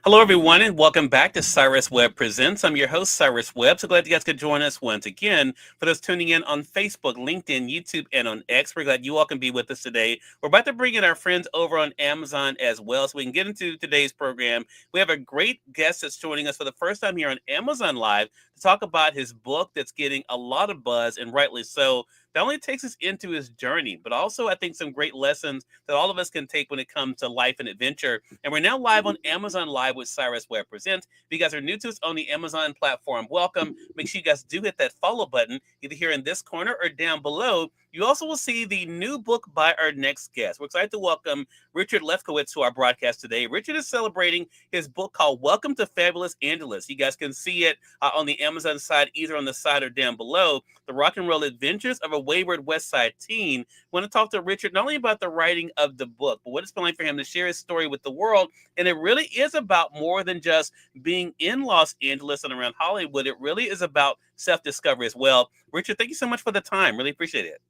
Hello, everyone, and welcome back to Cyrus Webb Presents. I'm your host, Cyrus Webb. So glad you guys could join us once again. For those tuning in on Facebook, LinkedIn, YouTube, and on X, we're glad you all can be with us today. We're about to bring in our friends over on Amazon as well, so we can get into today's program. We have a great guest that's joining us for the first time here on Amazon Live to talk about his book that's getting a lot of buzz, and rightly so. Not only takes us into his journey, but also I think some great lessons that all of us can take when it comes to life and adventure. And we're now live on Amazon Live with Cyrus Webb Presents. If you guys are new to us on the Amazon platform, welcome. Make sure you guys do hit that follow button, either here in this corner or down below. You also will see the new book by our next guest. We're excited to welcome Richard Lefkowitz to our broadcast today. Richard is celebrating his book called Welcome to Fabulous Angeles. You guys can see it on the Amazon side, either on the side or down below. The Rock and Roll Adventures of a Wayward West Side Teen. We want to talk to Richard not only about the writing of the book, but what it's been like for him to share his story with the world. And it really is about more than just being in Los Angeles and around Hollywood. It really is about self-discovery as well. Richard, thank you so much for the time. Really appreciate it.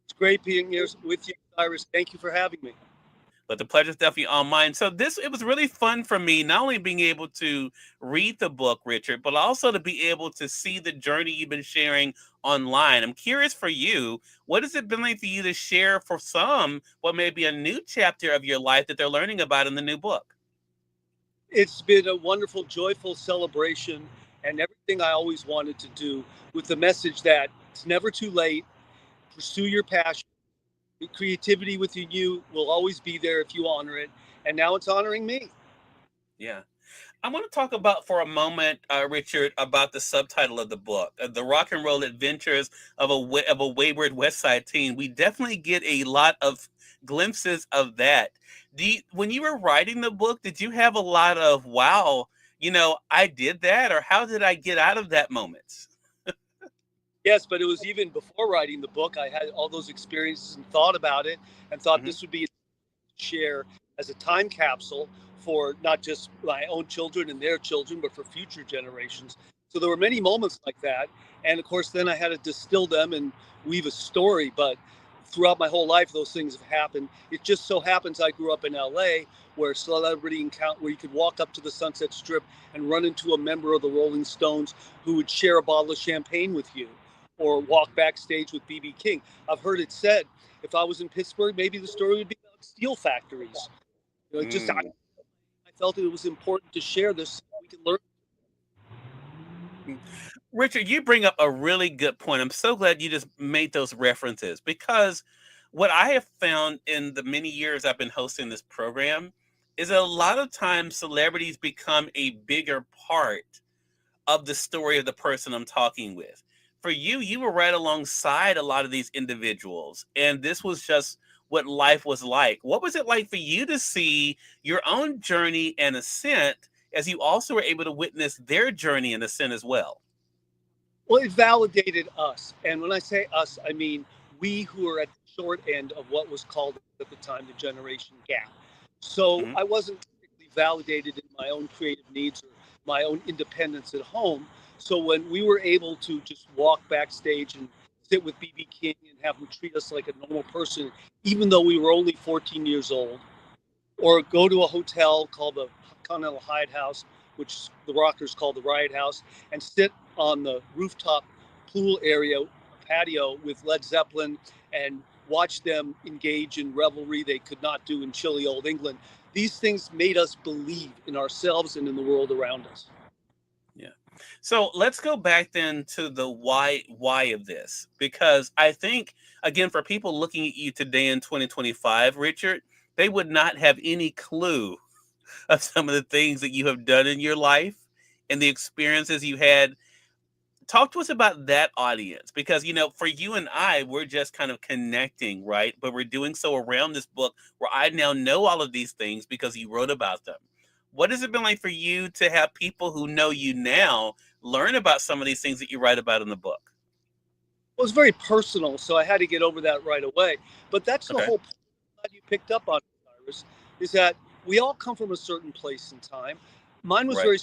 It's great being here with you, Cyrus. Thank you for having me. But the pleasure's definitely all mine. So it was really fun for me, not only being able to read the book, Richard, but also to be able to see the journey you've been sharing online. I'm curious for you, what has it been like for you to share for some what may be a new chapter of your life that they're learning about in the new book? It's been a wonderful, joyful celebration and everything I always wanted to do, with the message that it's never too late. Pursue your passion. Creativity within you will always be there if you honor it. And now it's honoring me. Yeah. I want to talk about for a moment, Richard, about the subtitle of the book, "The Rock and Roll Adventures of a Wayward West Side Teen." We definitely get a lot of glimpses of that. When you were writing the book, did you have a lot of "wow, I did that," or "how did I get out of that" moments? Yes, but it was even before writing the book. I had all those experiences and thought about it and thought Hmm. this would be a share as a time capsule for not just my own children and their children, but for future generations. So there were many moments like that. And of course, then I had to distill them and weave a story. But throughout my whole life, those things have happened. It just so happens I grew up in LA, where celebrity encounter, where you could walk up to the Sunset Strip and run into a member of the Rolling Stones who would share a bottle of champagne with you, or walk backstage with BB King. I've heard it said, if I was in Pittsburgh, maybe the story would be about steel factories. I felt it was important to share this so we can learn. Richard, you bring up a really good point. I'm so glad you just made those references, because what I have found in the many years I've been hosting this program is that a lot of times celebrities become a bigger part of the story of the person I'm talking with. For you, you were right alongside a lot of these individuals, and this was just what life was like. What was it like for you to see your own journey and ascent as you also were able to witness their journey and ascent as well? Well, it validated us. And when I say us, I mean we who are at the short end of what was called at the time the generation gap. So Mhm. I wasn't particularly validated in my own creative needs or my own independence at home. So when we were able to just walk backstage and sit with BB King and have him treat us like a normal person, even though we were only 14 years old, or go to a hotel called the Continental Hyatt House, which the rockers call the Riot House, and sit on the rooftop pool area patio with Led Zeppelin and watch them engage in revelry they could not do in chilly old England. These things made us believe in ourselves and in the world around us. Yeah. So let's go back then to the why of this, because I think, again, for people looking at you today in 2025, Richard, they would not have any clue of some of the things that you have done in your life and the experiences you had. Talk to us about that audience, because for you and I, we're just kind of connecting, right? But we're doing so around this book where I now know all of these things because you wrote about them. What has it been like for you to have people who know you now learn about some of these things that you write about in the book? It was very personal, so I had to get over that right away. But that's the Okay. whole point that you picked up on, Cyrus, is that we all come from a certain place in time. Mine was Right. very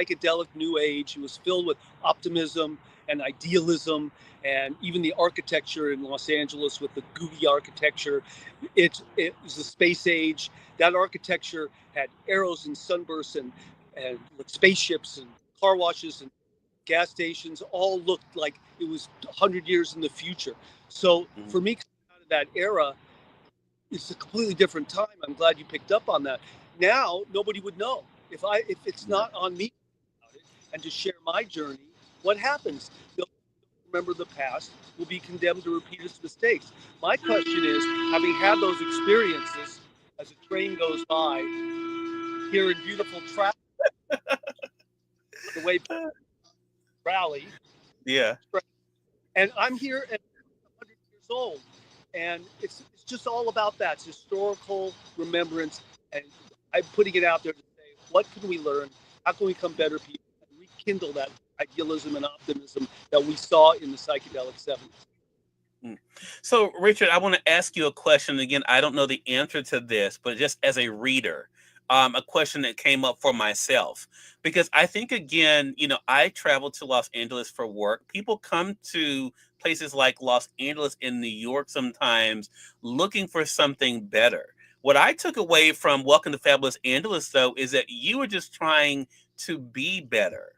psychedelic new age. It was filled with optimism and idealism, and even the architecture in Los Angeles with the Googie architecture. It was the space age. That architecture had arrows and sunbursts and spaceships and car washes and gas stations. All looked like it was 100 years in the future. So Mhm. for me, out of that era, it's a completely different time. I'm glad you picked up on that. Now nobody would know if it's Yeah. not on me and to share my journey. What happens? They'll remember the past, will be condemned to repeat its mistakes. My question is, having had those experiences, as a train goes by here in beautiful traffic on the way back to Raleigh, Yeah. and I'm here at 100 years old, and it's just all about that. It's historical remembrance, and I'm putting it out there to say, what can we learn? How can we become better people and rekindle that idealism and optimism that we saw in the psychedelic 70s? Mm. So, Richard, I want to ask you a question. Again, I don't know the answer to this, but just as a reader, a question that came up for myself. Because I think, again, I travel to Los Angeles for work. People come to places like Los Angeles and New York sometimes looking for something better. What I took away from Welcome to Fabulous Angeles, though, is that you were just trying to be better.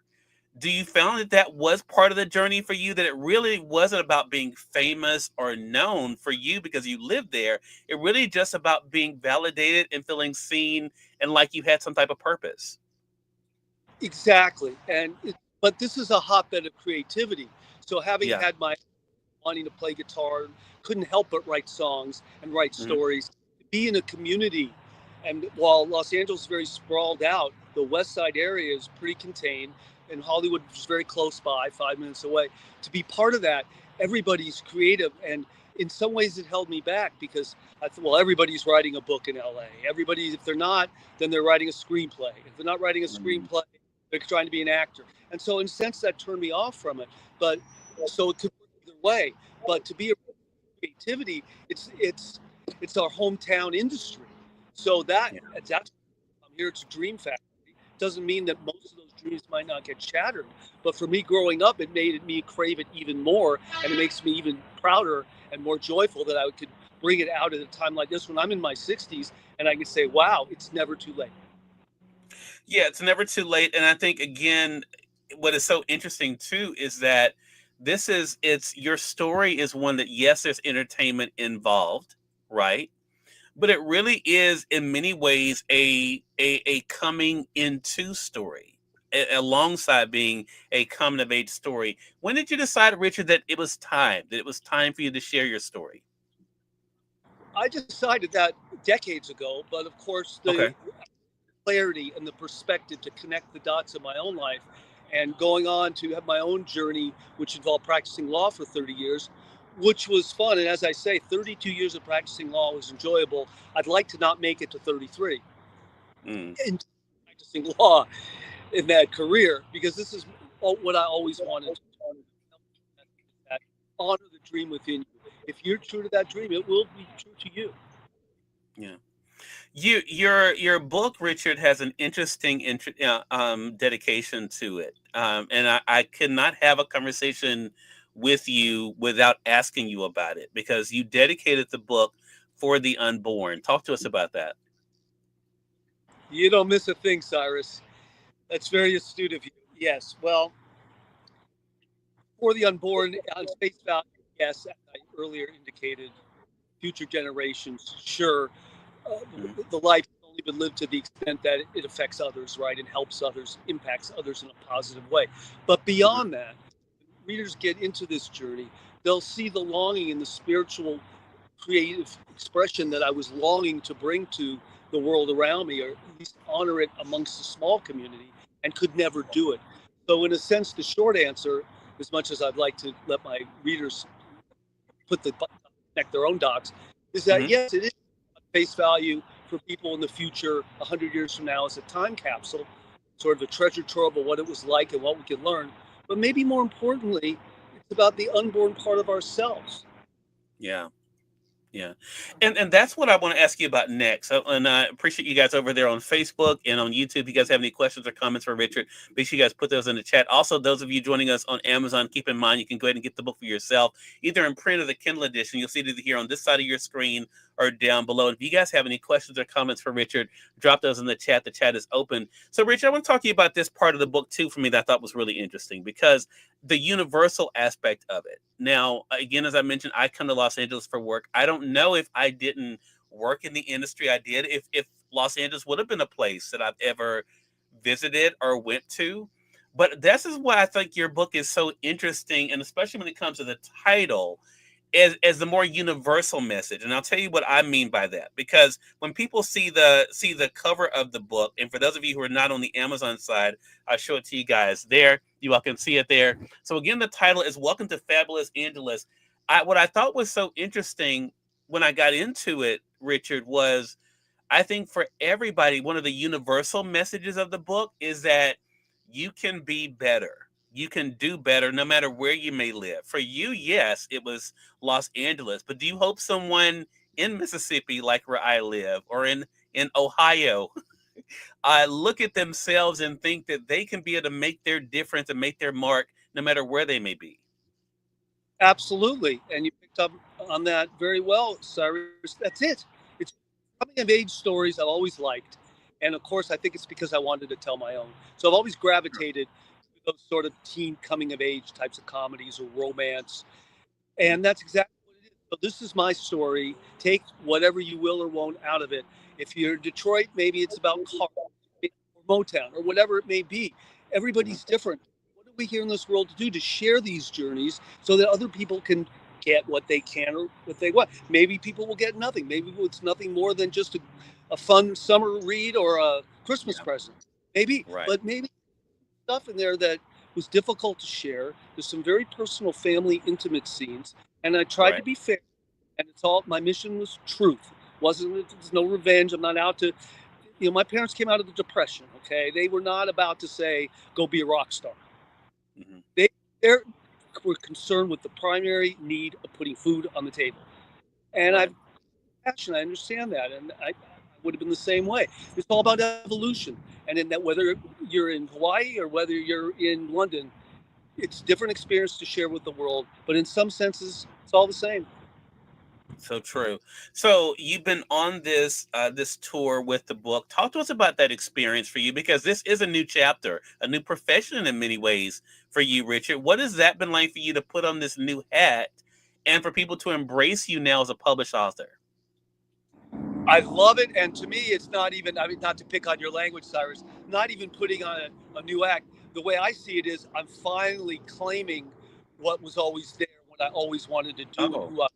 Do you found that that was part of the journey for you, that it really wasn't about being famous or known for you because you lived there? It really just about being validated and feeling seen and like you had some type of purpose. Exactly, but this is a hotbed of creativity. So having Yeah. had my wanting to play guitar, couldn't help but write songs and write Hmm. stories. Be in a community, and while Los Angeles is very sprawled out, the West Side area is pretty contained, and Hollywood is very close by, 5 minutes away. To be part of that, everybody's creative, and in some ways it held me back because I thought, well, everybody's writing a book in LA. Everybody, if they're not, then they're writing a screenplay. If they're not writing a Hmm. screenplay, they're trying to be an actor. And so, in a sense, that turned me off from it. But so it could work either way. But to be a creativity, it's our hometown industry. So Yeah. that's I'm here. It's a dream factory. Doesn't mean that most of those dreams might not get shattered. But for me, growing up, it made me crave it even more, and it makes me even prouder and more joyful that I could bring it out at a time like this when I'm in my 60s, and I can say, "Wow, it's never too late." Yeah, it's never too late. And I think, again, what is so interesting too is that it's your story is one that, yes, there's entertainment involved, right? But it really is in many ways a coming into story, alongside being a coming of age story. When did you decide, Richard, that it was time for you to share your story? I decided that decades ago, but of course, the Okay. clarity and the perspective to connect the dots in my own life and going on to have my own journey, which involved practicing law for 30 years, which was fun. And as I say, 32 years of practicing law was enjoyable. I'd like to not make it to 33 Mm, in practicing law in that career because this is what I always wanted to do. That honor the dream within you. If you're true to that dream, it will be true to you. yeah. Your book, Richard, has an interesting dedication to it, and I could not have a conversation with you without asking you about it, because you dedicated the book for the unborn. Talk to us about that. You don't miss a thing, Cyrus. That's very astute of you. Yes. Well, for the unborn, on face value, yes, as I earlier indicated, future generations, sure, Mhm. the life has only been lived to the extent that it affects others, right, and helps others, impacts others in a positive way. But Mhm. beyond that, readers get into this journey, they'll see the longing and the spiritual creative expression that I was longing to bring to the world around me, or at least honor it amongst the small community, and could never do it. So, in a sense, the short answer, as much as I'd like to let my readers put connect their own dots, is that Mhm. yes, it is face value for people in the future, 100 years from now, as a time capsule, sort of a treasure trove of what it was like and what we could learn. But maybe more importantly, it's about the unborn part of ourselves. Yeah. Yeah, and that's what I want to ask you about next. And I appreciate you guys over there on Facebook and on YouTube. If you guys have any questions or comments for Richard, make sure you guys put those in the chat. Also, those of you joining us on Amazon, keep in mind you can go ahead and get the book for yourself, either in print or the Kindle edition. You'll see it either here on this side of your screen or down below. And if you guys have any questions or comments for Richard, drop those in the chat. The chat is open. So, Richard, I want to talk to you about this part of the book too. For me, that I thought was really interesting because the universal aspect of it. Now, again, as I mentioned, I come to Los Angeles for work. I don't know if I didn't work in the industry I did, if Los Angeles would have been a place that I've ever visited or went to. But this is why I think your book is so interesting, and especially when it comes to the title, as the more universal message. And I'll tell you what I mean by that. Because when people see the cover of the book, and for those of you who are not on the Amazon side, I'll show it to you guys there. You all can see it there. So again, the title is Welcome to Fabulous Angeles. What I thought was so interesting when I got into it, Richard, was I think for everybody, one of the universal messages of the book is that you can be better. You can do better no matter where you may live. For you, yes, it was Los Angeles, but do you hope someone in Mississippi, like where I live, or in Ohio, look at themselves and think that they can be able to make their difference and make their mark no matter where they may be? Absolutely. And you picked up on that very well, Cyrus. That's it. It's coming of age stories I've always liked. And of course, I think it's because I wanted to tell my own. So I've always gravitated to those sort of teen coming of age types of comedies or romance. And that's exactly what it is. So this is my story. Take whatever you will or won't out of it. If you're in Detroit, maybe it's about cars or Motown or whatever it may be. Mhm. Everybody's different. What are we here in this world to do? To share these journeys so that other people can get what they can or what they want. Maybe people will get nothing. Maybe it's nothing more than just a fun summer read or a Christmas Yeah, present. Maybe, right, but maybe stuff in there that was difficult to share. There's some very personal family intimate scenes, and I tried to right. be fair. And it's all my mission was truth. Wasn't There's no revenge. I'm not out to. My parents came out of the depression. Okay, they were not about to say go be a rock star. Hmm. They were concerned with the primary need of putting food on the table. And Right. I've passion. I understand that, and I would have been the same way. It's all about evolution, and in that whether you're in Hawaii or whether you're in London, it's different experience to share with the world. But in some senses, it's all the same. So true. So you've been on this tour with the book. Talk to us about that experience for you, because this is a new chapter, a new profession in many ways for you, Richard. What has that been like for you to put on this new hat and for people to embrace you now as a published author? I love it, and to me, it's not even. I mean, not to pick on your language, Cyrus. Not even putting on a new act. The way I see it is, I'm finally claiming what was always there, what I always wanted to do, and Oh, who I.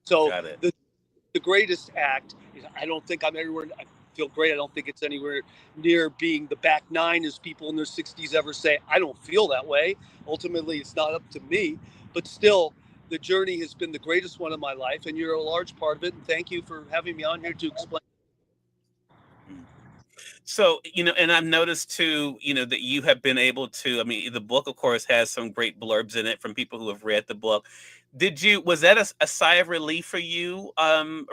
So got it. the greatest act is I don't think I'm anywhere. I feel great. I don't think it's anywhere near being the back nine, as people in their 60s ever say. I don't feel that way. Ultimately, it's not up to me, but still, the journey has been the greatest one of my life, and you're a large part of it. And thank you for having me on here to explain. Mm. So, and I've noticed too, that you have been able to, I mean, the book, of course, has some great blurbs in it from people who have read the book. Was that a sigh of relief for you,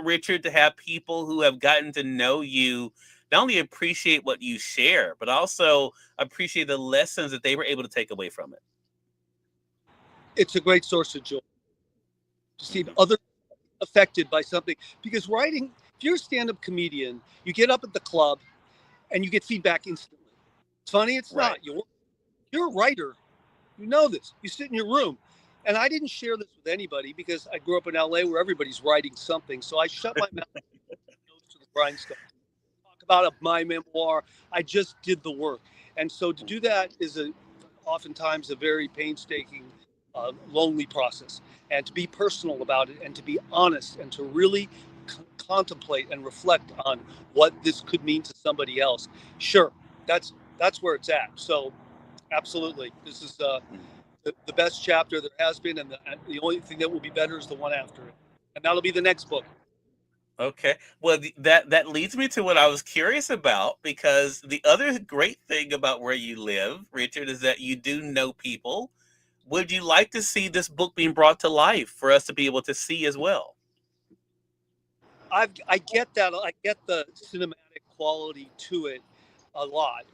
Richard, to have people who have gotten to know you not only appreciate what you share, but also appreciate the lessons that they were able to take away from it? It's a great source of joy to see Hmm. others affected by something. Because writing, if you're a stand-up comedian, you get up at the club and you get feedback instantly. It's funny, it's Right. not. You're a writer. You know this. You sit in your room. And I didn't share this with anybody because I grew up in LA where everybody's writing something. So I shut my mouth to the grindstone. Talk about my memoir. I just did the work. And so to do that is oftentimes a very painstaking, lonely process. And to be personal about it and to be honest and to really contemplate and reflect on what this could mean to somebody else. Sure, that's where it's at. So absolutely, this is the best chapter there has been, and the only thing that will be better is the one after it, and that'll be the next book. Okay. Well, that leads me to what I was curious about, because the other great thing about where you live, Richard, is that you do know people. Would you like to see this book being brought to life for us to be able to see as well? I get that. I get the cinematic quality to it a lot.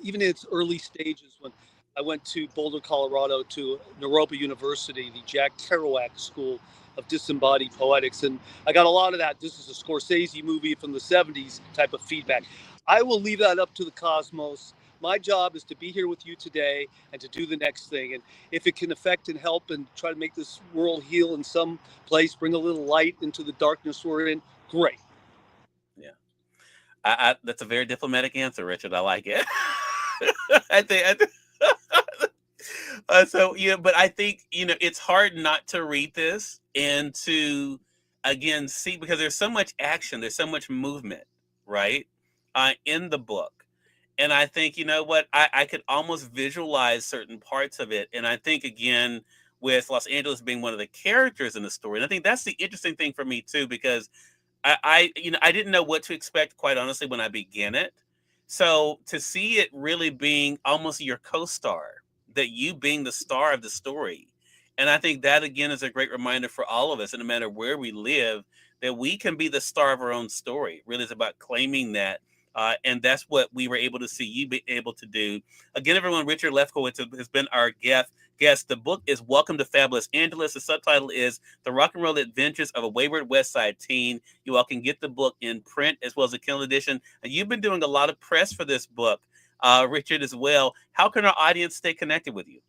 Even in its early stages, when I went to Boulder, Colorado, to Naropa University, the Jack Kerouac School of Disembodied Poetics, and I got a lot of that. This is a Scorsese movie from the '70s type of feedback. I will leave that up to the cosmos. My job is to be here with you today and to do the next thing. And if it can affect and help and try to make this world heal in some place, bring a little light into the darkness we're in, great. Yeah. That's a very diplomatic answer, Richard. I like it. I think so yeah, but I think it's hard not to read this and to again see because there's so much action, there's so much movement, right, in the book, and I think what I could almost visualize certain parts of it, and I think again with Los Angeles being one of the characters in the story, and I think that's the interesting thing for me too because I didn't know what to expect, quite honestly, when I began it. So to see it really being almost your co-star, that you being the star of the story, and I think that again is a great reminder for all of us, and no matter where we live, that we can be the star of our own story. Really, it's about claiming that. And that's what we were able to see you be able to do. Again, everyone, Richard Lefkowitz has been our guest. The book is Welcome to Fabulous Angeles. The subtitle is The Rock and Roll Adventures of a Wayward West Side Teen. You all can get the book in print as well as a Kindle edition. And you've been doing a lot of press for this book, Richard, as well. How can our audience stay connected with you?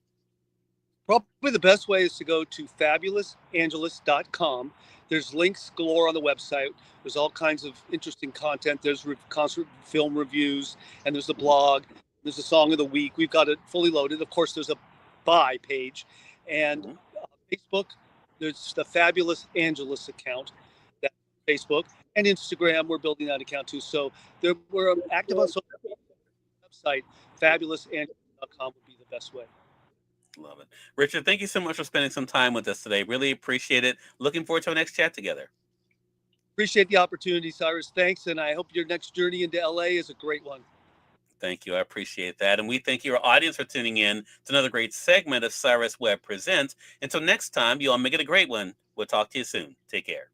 Probably the best way is to go to fabulousangeles.com. There's links galore on the website. There's all kinds of interesting content. There's concert film reviews, and there's the blog. There's a song of the week. We've got it fully loaded. Of course, there's a buy page, and Mhm. Facebook. There's the Fabulous Angeles account. That's Facebook and Instagram. We're building that account too. So we're active on social media. Website fabulousangeles.com would be the best way. Love it. Richard, thank you so much for spending some time with us today. Really appreciate it. Looking forward to our next chat together. Appreciate the opportunity, Cyrus. Thanks, and I hope your next journey into LA is a great one. Thank you. I appreciate that. And we thank your audience for tuning in to another great segment of Cyrus Webb Presents. Until next time, you all make it a great one. We'll talk to you soon. Take care.